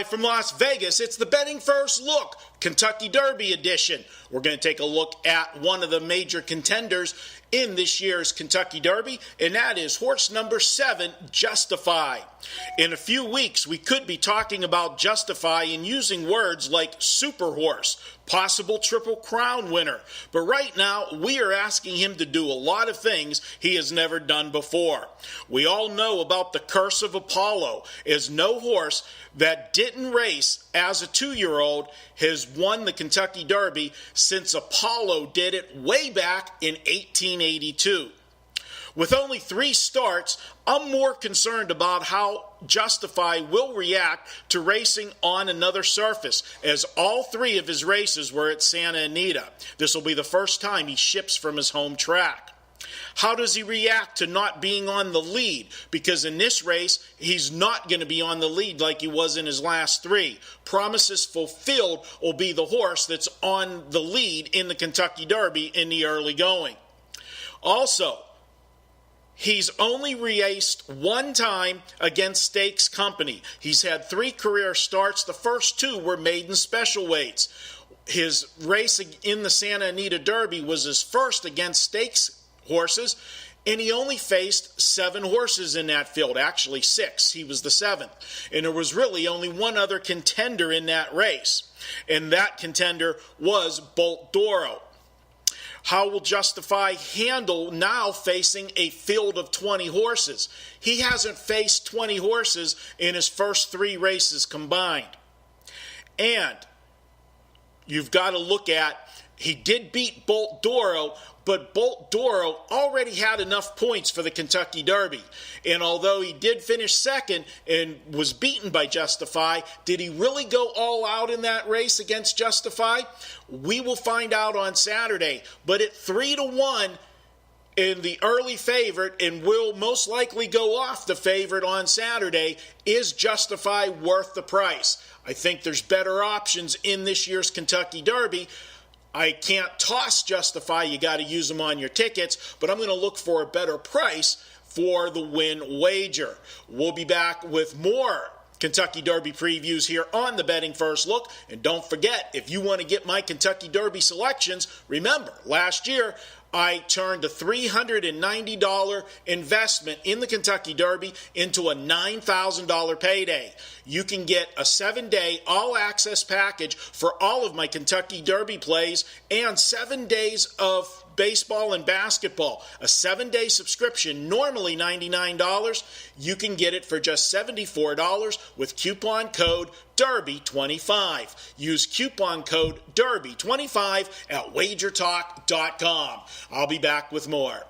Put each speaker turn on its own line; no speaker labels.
Live from Las Vegas, it's the Betting First Look, Kentucky Derby edition. We're going to take a look at one of the major contenders in this year's Kentucky Derby, and that is horse number 7, Justify. In a few weeks, we could be talking about Justify and using words like super horse, possible Triple Crown winner. But right now, we are asking him to do a lot of things he has never done before. We all know about the curse of Apollo, as no horse that didn't race as a 2-year-old has won the Kentucky Derby since Apollo did it way back in 1882. With only 3 starts, I'm more concerned about how Justify will react to racing on another surface, as all 3 of his races were at Santa Anita. This will be the first time he ships from his home track. How does he react to not being on the lead? Because in this race, he's not going to be on the lead like he was in his last 3. Promises Fulfilled will be the horse that's on the lead in the Kentucky Derby in the early going. Also, he's only raced 1 time against Stakes Company. He's had 3 career starts. The first 2 were maiden special weights. His race in the Santa Anita Derby was his first against Stakes horses, and he only faced 7 horses in that field. Actually 6. He was the 7th. And there was really only one other contender in that race, and that contender was Bolt Doro. How will Justify handle now facing a field of 20 horses? He hasn't faced 20 horses in his first 3 races combined. And you've got to look at, he did beat Bolt Doro, but Bolt Doro already had enough points for the Kentucky Derby. And although he did finish 2nd and was beaten by Justify, did he really go all out in that race against Justify? We will find out on Saturday. But at 3-1 in the early favorite, and will most likely go off the favorite on Saturday, is Justify worth the price? I think there's better options in this year's Kentucky Derby. I can't toss Justify. You got to use them on your tickets, but I'm going to look for a better price for the win wager. We'll be back with more Kentucky Derby previews here on the Betting First Look. And don't forget, if you want to get my Kentucky Derby selections, remember, last year I turned a $390 investment in the Kentucky Derby into a $9,000 payday. You can get a 7-day all-access package for all of my Kentucky Derby plays and 7 days of baseball and basketball. A 7-day subscription, normally $99. You can get it for just $74 with coupon code Derby25. Use coupon code Derby25 at WagerTalk.com. I'll be back with more.